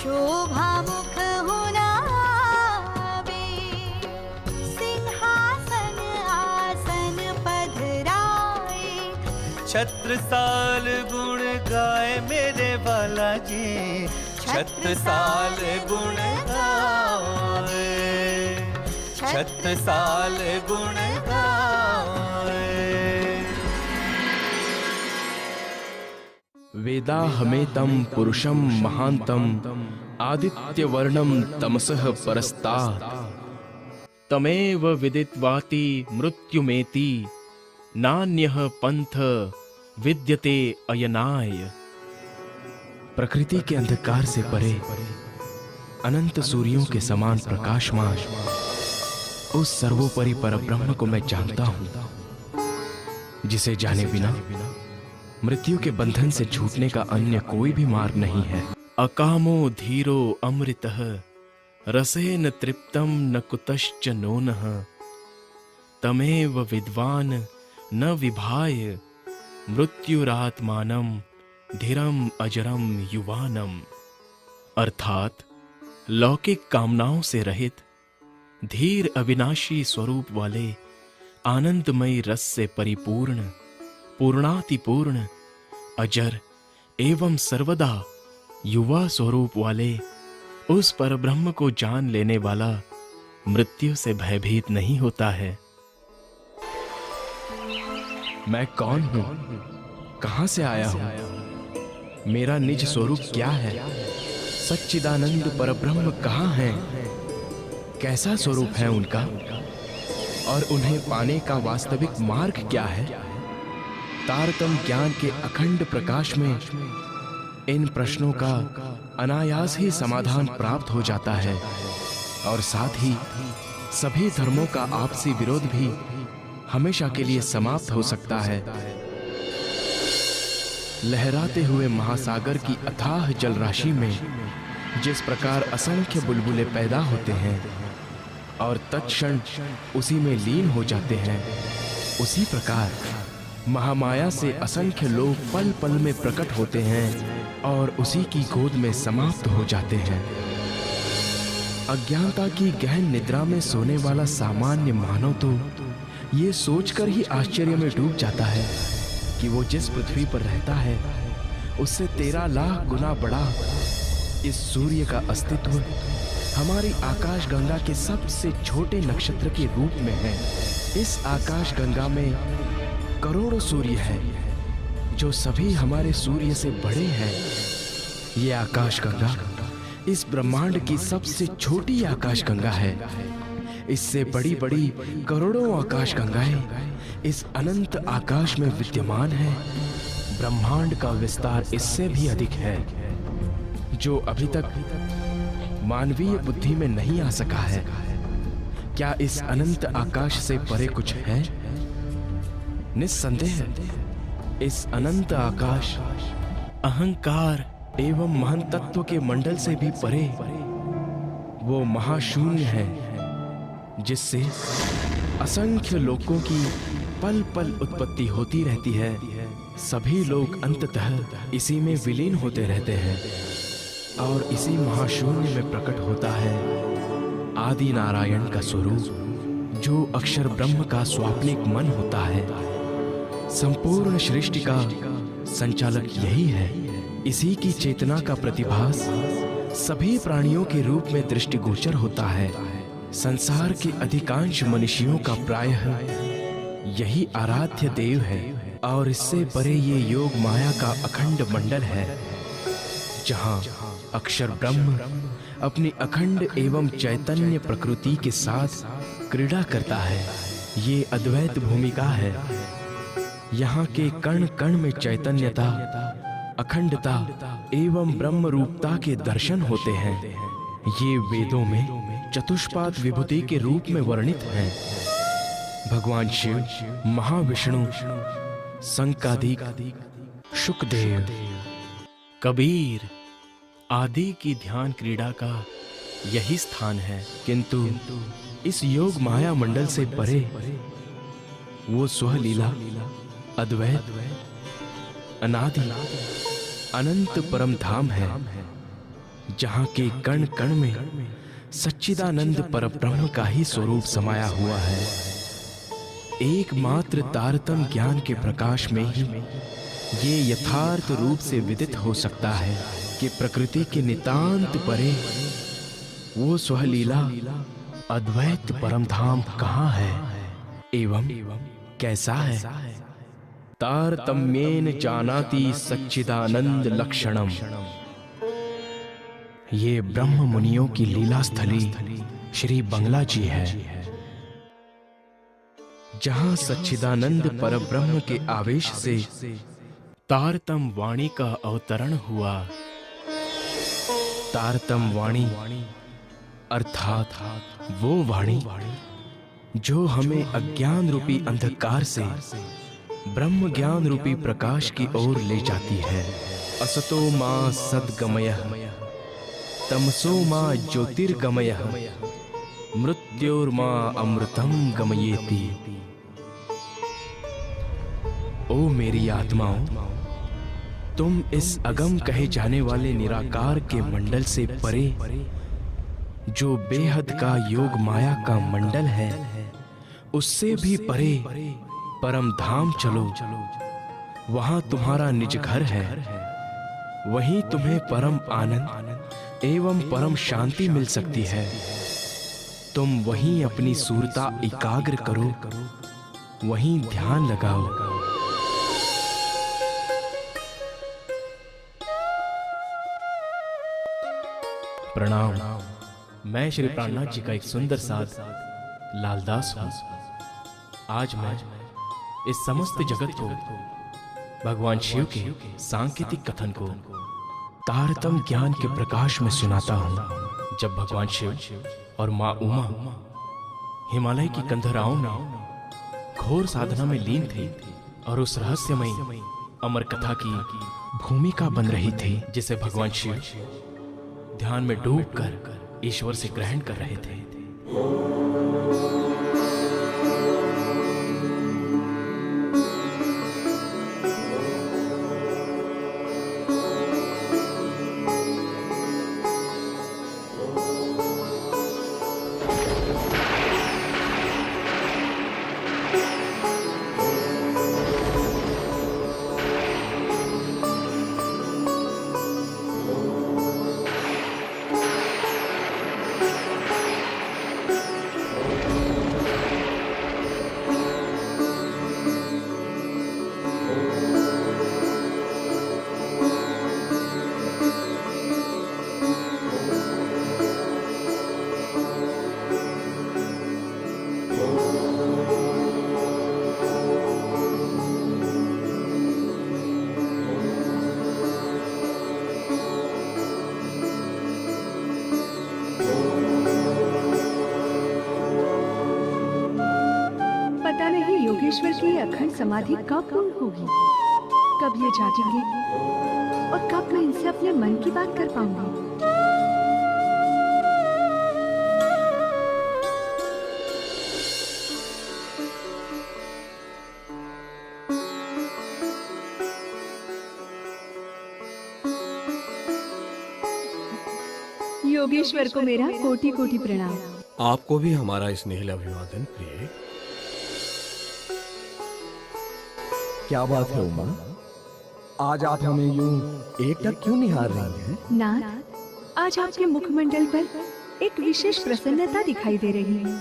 शोभा मुख हुनावे, सिंहासन आसन पधराए। छत्रसाल गुण गाए मेरे बालाजी, छत्रसाल गुण गाए, छत्रसाल गुण गाए। वेदाहमेतं पुरुषं महान्तं आदित्यवर्णं तमसः परस्तात्, तमेव विदित्वाति मृत्युमेति नान्यः पंथ विद्यते अयनाय। प्रकृति के अंधकार से परे अनंत सूर्यों के समान प्रकाशमान उस सर्वोपरि परब्रह्म को मैं जानता हूं, जिसे जाने बिना मृत्यु के बंधन से छूटने का अन्य कोई भी मार्ग नहीं है। अकामो धीरो अमृतः रसेन तृप्तम न कुतश्च नोनः, तमेव विद्वान न विभाय मृत्युरात्मानं धीरम अजरम युवानम। अर्थात लौकिक कामनाओं से रहित धीर अविनाशी स्वरूप वाले आनंदमयी रस से परिपूर्ण पूर्णातिपूर्ण अजर एवं सर्वदा युवा स्वरूप वाले उस परब्रह्म को जान लेने वाला मृत्यु से भयभीत नहीं होता है। मैं कौन हूं, कहां से आया हूं, मेरा निज स्वरूप क्या है, सच्चिदानंद परब्रह्म कहां है, कैसा स्वरूप है उनका और उन्हें पाने का वास्तविक मार्ग क्या है। तारतम ज्ञान के अखंड प्रकाश में इन प्रश्नों का अनायास ही समाधान प्राप्त हो जाता है और साथ ही सभी धर्मों का आपसी विरोध भी हमेशा के लिए समाप्त हो सकता है। लहराते हुए महासागर की अथाह जल राशि में जिस प्रकार असंख्य बुलबुले पैदा होते हैं और तत्क्षण उसी में लीन हो जाते हैं, उसी प्रकार महामाया से असंख्य लोग पल पल में प्रकट होते हैं और उसी की गोद में समाप्त हो जाते हैं। अज्ञानता की गहन निद्रा में सोने वाला सामान्य मानव तो ये सोचकर ही आश्चर्य में डूब जाता है कि वो जिस पृथ्वी पर रहता है उससे 13 लाख गुना बड़ा इस सूर्य का अस्तित्व हमारी आकाश गंगा के सबसे छोटे नक्षत्र के रूप में है। इस आकाश गंगा में करोड़ों सूर्य हैं जो सभी हमारे सूर्य से बड़े हैं। ये आकाश गंगा इस ब्रह्मांड की सबसे छोटी आकाश गंगा है। इससे बड़ी बड़ी करोड़ों आकाश गंगाएं इस अनंत आकाश में विद्यमान है। ब्रह्मांड का विस्तार इससे भी अधिक है जो अभी तक मानवीय बुद्धि में नहीं आ सका है। क्या इस अनंत आकाश से परे कुछ है? निस्संदेह इस अनंत आकाश अहंकार एवं महान तत्व के मंडल से भी परे वो महाशून्य है जिससे असंख्य लोकों की पल पल उत्पत्ति होती रहती है। सभी लोग अंततः इसी में विलीन होते रहते हैं और इसी महाशून्य में प्रकट होता है आदि नारायण का स्वरूप जो अक्षर ब्रह्म का स्वाप्निक मन होता है। संपूर्ण सृष्टि का संचालक यही है। इसी की चेतना का प्रतिभास सभी प्राणियों के रूप में दृष्टिगोचर होता है। संसार के अधिकांश मनुष्यों का प्रायः यही आराध्य देव है और इससे परे ये योग माया का अखंड मंडल है जहाँ अक्षर ब्रह्म अपनी अखंड एवं चैतन्य प्रकृति के साथ क्रीड़ा करता है। ये अद्वैत भूमिका है। यहाँ के कण कण में चैतन्यता, अखंडता एवं ब्रह्म रूपता के दर्शन होते हैं। ये वेदों में चतुष्पाद विभूति के रूप में वर्णित हैं। भगवान शिव, महाविष्णु, संकादिक, शुकदेव, कबीर आदि की ध्यान क्रीड़ा का यही स्थान है। किंतु इस योग माया मंडल से परे वो स्वलीला अद्वैत अनादि अनंत परम धाम है जहाँ के कण कण में सच्चिदानंद परब्रह्म का ही स्वरूप समाया हुआ है। एकमात्र तारतम्य ज्ञान के प्रकाश में ही ये यथार्थ रूप से विदित हो सकता है कि प्रकृति के नितांत परे वो स्वलीला अद्वैत परम धाम कहाँ है एवं कैसा है। तारतम्येन जानाति सच्चिदानंद लक्षणम। ये ब्रह्म मुनियों की लीला स्थली श्री बंगला जी है, जहां सच्चिदानंद परब्रह्म के आवेश से तारतम वाणी का अवतरण हुआ। तारतम वाणी अर्थात वो वाणी जो हमें अज्ञान रूपी अंधकार से ब्रह्म ज्ञान रूपी प्रकाश की ओर ले जाती है। असतो मां सद्गमयः तमसो मां ज्योतिर्गमयः मृत्योर्मा अमृतम गमयेति। ओ मेरी आत्माओं, तुम इस अगम कहे जाने वाले निराकार के मंडल से परे जो बेहद का योग माया का मंडल है, उससे भी परे परम धाम चलो। वहां तुम्हारा निज घर है, वहीं तुम्हें परम आनंद एवं परम शांति मिल सकती है। तुम वहीं अपनी सूरता एकाग्र करो, वहीं ध्यान लगाओ। प्रणाम। मैं श्री प्राणनाथ जी का एक सुंदर साध लालदास हूं। आज मैं इस समस्त जगत को भगवान शिव के सांकेतिक कथन को तारतम्य ज्ञान के प्रकाश में सुनाता हूं। जब भगवान शिव और मां उमा हिमालय की कंधराओं में घोर साधना में लीन थे और उस रहस्यमयी अमर कथा की भूमिका बन रही थी, जिसे भगवान शिव ध्यान में डूबकर ईश्वर से ग्रहण कर रहे थे। योगेश्वर की अखंड समाधि कब पूर्ण होगी, कब ये जागेंगे और कब मैं इनसे अपने मन की बात कर पाऊंगी। योगेश्वर को मेरा कोटि कोटि प्रणाम। आपको भी हमारा स्नेहिल अभिवादन। प्रिय, क्या बात है उमा, आज आप हमें यूं एकटक क्यों निहार रही हैं? नाथ, आज आपके मुखमंडल पर एक विशेष प्रसन्नता दिखाई दे रही है।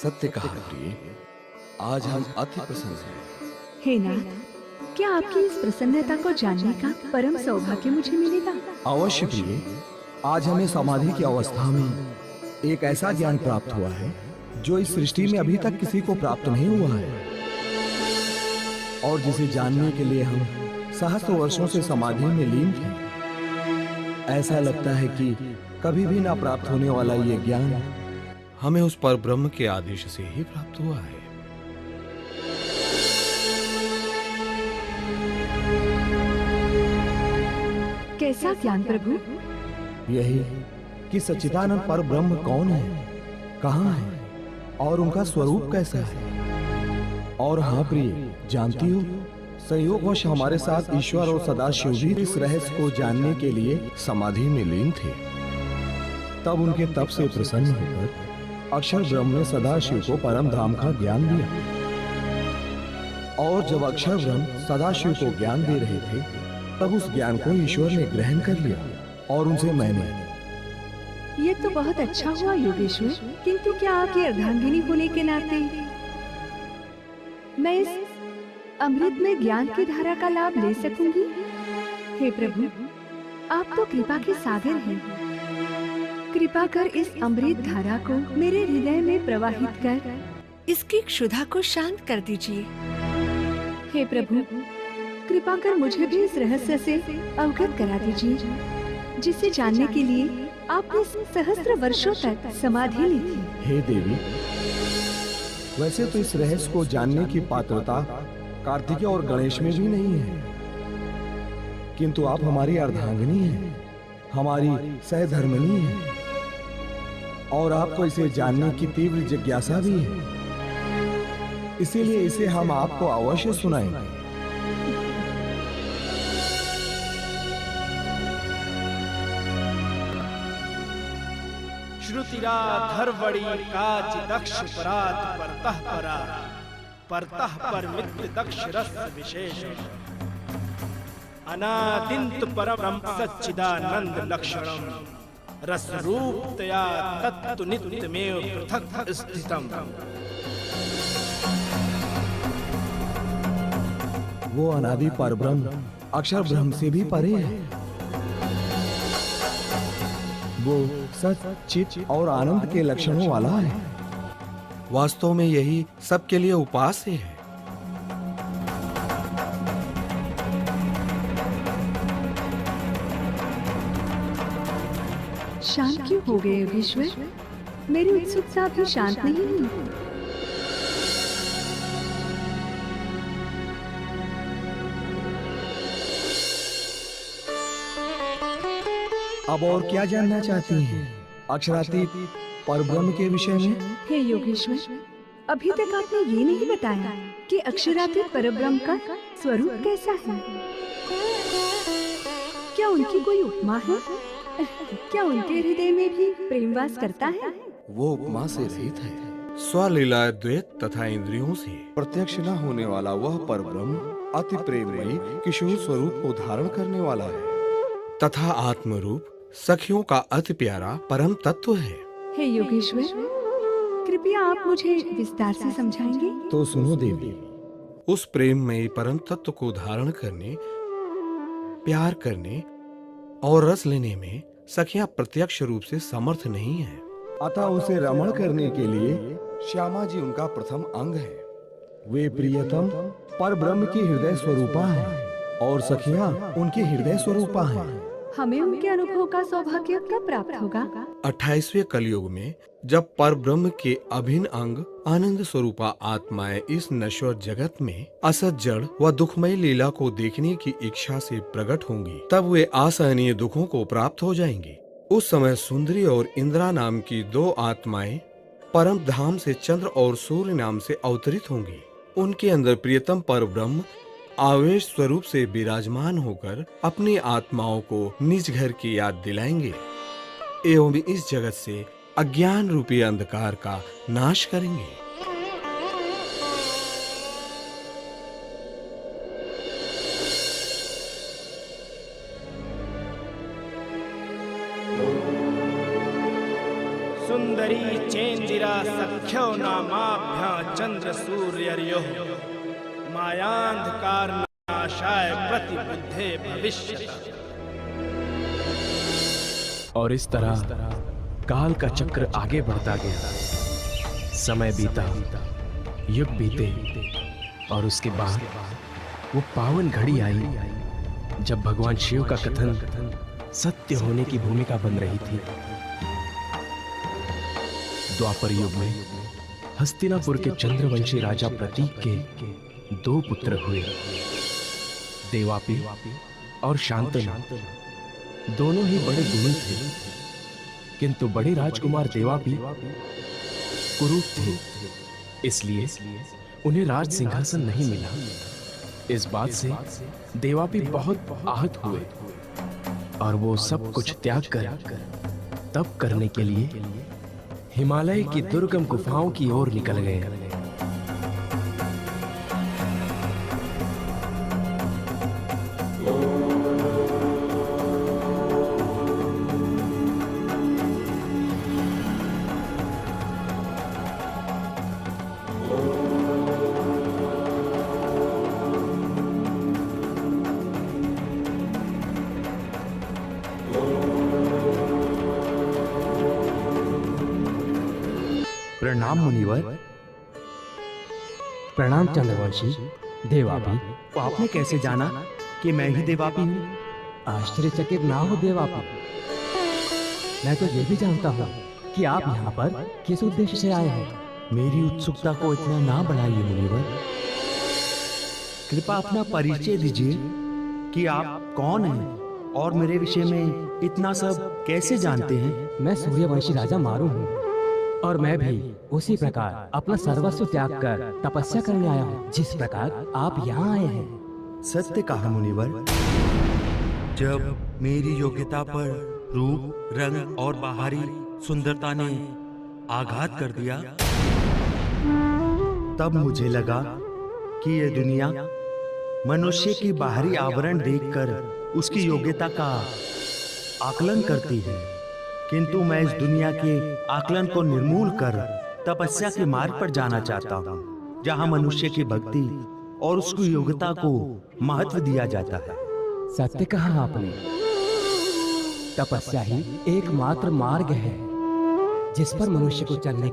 सत्य कहा प्रिय, आज हम अति प्रसन्न हैं। हे नाथ, क्या आपकी इस प्रसन्नता को जानने का परम सौभाग्य मुझे मिलेगा? अवश्य प्रिय, आज हमें समाधि की अवस्था में एक ऐसा ज्ञान प्राप्त हुआ है जो इस सृष्टि में अभी तक किसी को प्राप्त नहीं हुआ है, और जिसे जानने के लिए हम सहस्त्र वर्षों से समाधि में लीन थे। ऐसा लगता है कि कभी भी ना प्राप्त होने वाला ये ज्ञान हमें उस पर ब्रह्म के आदेश से ही प्राप्त हुआ है। कैसा ज्ञान प्रभु? यही कि सच्चिदानंद पर ब्रह्म कौन है, कहाँ है और उनका स्वरूप कैसा है। और हाँ प्रिय, जानती हो, संयोगवश हमारे साथ ईश्वर और सदाशिव भी इस रहस्य को जानने के लिए समाधि में लीन थे। तब उनके तप से प्रसन्न होकर अक्षर ब्रह्म ने सदाशिव को परम धाम का ज्ञान दिया। और जब अक्षर ब्रह्म सदाशिव को ज्ञान दे रहे थे, तब उस ज्ञान को ईश्वर ने ग्रहण कर लिया और उनसे मैंने। ये तो बहुत अच्छा हुआ योगेश्वर, किंतु क्या आपकी अर्धांगिनी होने के नाते मैं इस अमृत में ज्ञान की धारा का लाभ ले सकूंगी? हे प्रभु, आप तो कृपा के सागर हैं। कृपा कर इस अमृत धारा को मेरे हृदय में प्रवाहित कर इसकी क्षुधा को शांत कर दीजिए। हे प्रभु, कृपा कर मुझे भी इस रहस्य से अवगत करा दीजिए, जिसे जानने के लिए आपने सहस्त्र वर्षों तक समाधि ली थी। हे देवी, वैसे तो इस रहस्य को जानने की पात्रता कार्तिकेय और गणेश में भी नहीं है, किंतु आप हमारी अर्धांगिनी हैं, हमारी सहधर्मिणी हैं, और आपको इसे जानने की तीव्र जिज्ञासा भी है। इसीलिए इसे हम आपको अवश्य सुनाएंगे। श्रुतिरा धर्वणी काच दक्ष परात परतः परा परतः पर मित्र दक्ष रस विशेष अनादिंत परम सच्चिदानंद लक्षणम रस रूपतया तत्तु नित्यमेव पृथक् स्थितम्। वो अनादि परब्रह्म अक्षर ब्रह्म से भी परे है। वो सच, चित और आनंद के लक्षणों वाला है। वास्तव में यही सबके लिए उपास्य है। शांत क्यों हो गए योगेश्वर? मेरी उत्सुकता भी शांत नहीं हुई। अब और क्या जानना चाहती हैं? अक्षरातीत परब्रह्म के विषय में? हे योगेश्वर, अभी तक आपने ये नहीं बताया कि अक्षरातीत परब्रह्म का स्वरूप कैसा है। क्या उनकी कोई उपमा है? क्या उनके हृदय में भी प्रेमवास करता है? वो उपमा से रहित है। स्वलीला द्वैत तथा इंद्रियों से प्रत्यक्ष न होने वाला वह परब्रह्म अति प्रेममयी किशोर स्वरूप को धारण करने वाला है तथा आत्मरूप सखियों का अति प्यारा परम तत्व है। हे योगेश्वर, कृपया आप मुझे विस्तार से समझाएंगे? तो सुनो देवी, उस प्रेममयी परम तत्व को धारण करने, प्यार करने और रस लेने में सखियां प्रत्यक्ष रूप से समर्थ नहीं है। अतः उसे रमण करने के लिए श्यामा जी उनका प्रथम अंग है। वे प्रियतम परब्रह्म की हृदय स्वरूपा हैं और सखियां उनके हृदय स्वरूपा हैं। हमें उनके अनुभव का सौभाग्य कब प्राप्त होगा? 28वें कलयुग में, जब परब्रह्म के अभिन्न अंग आनंद स्वरूपा आत्माएं इस नश्वर जगत में असत जड़ व दुखमयी लीला को देखने की इच्छा से प्रकट होंगी, तब वे असहनीय दुखों को प्राप्त हो जाएंगी। उस समय सुंदरी और इंद्रा नाम की दो आत्माएं परम धाम से चंद्र और सूर्य नाम से अवतरित होंगी। उनके अंदर प्रियतम परब्रह्म आवेश स्वरूप से विराजमान होकर अपनी आत्माओं को निज घर की याद दिलाएंगे एवं इस जगत से अज्ञान रूपी अंधकार का नाश करेंगे। सुंदरी चेंदिरा सख्यो नामाभ्यां चंद्र सूर्यर्योः मायांधकार नाशाय प्रतिबुद्धे भविष्य। और इस तरह काल का चक्र आगे बढ़ता गया। समय बीता, युग बीते, और उसके बाद वो पावन घड़ी आई जब भगवान शिव का कथन सत्य होने की भूमिका बन रही थी। द्वापर युग में हस्तिनापुर के चंद्रवंशी राजा प्रतीक के दो पुत्र हुए, देवापी और शांतनु। दोनों ही बड़े गुणी थे, किंतु बड़े राजकुमार देवापी कुरूप थे, इसलिए उन्हें राज सिंहासन नहीं मिला। इस बात से देवापी बहुत आहत हुए और वो सब कुछ त्याग कर तप करने के लिए हिमालय की दुर्गम गुफाओं की ओर निकल गए। प्रणाम मुनिवर। प्रणाम चंद्रवंशी। देवापी, तो आपने कैसे जाना कि मैं ही देवापी हूँ? आश्चर्यचकित ना हो देवापी, मैं तो ये भी जानता हूँ कि आप यहाँ पर किस उद्देश्य से आए हैं। मेरी उत्सुकता को इतना ना बढ़ाइए मुनिवर। कृपा अपना परिचय दीजिए कि आप कौन हैं और मेरे विषय में इतना सब कैसे जानते हैं। मैं सूर्यवंशी राजा मारू हूँ और मैं भी उसी प्रकार अपना सर्वस्व त्याग कर तपस्या करने आया हूँ जिस प्रकार आप यहाँ आए हैं। सत्य कहा मुनिवर। जब मेरी योग्यता पर रूप, रंग और बाहरी सुंदरता ने आघात कर दिया, तब मुझे लगा कि यह दुनिया मनुष्य की बाहरी आवरण देखकर उसकी योग्यता का आकलन करती है, किंतु मैं इस दुनिया के आकलन को निर्मूल कर तपस्या के मार्ग पर जाना चाहता हूँ, जहाँ मनुष्य की भक्ति और उसकी योग्यता को महत्व दिया जाता है। सत्य कहा आपने। तपस्या ही एकमात्र मार्ग है जिस पर मनुष्य को चलने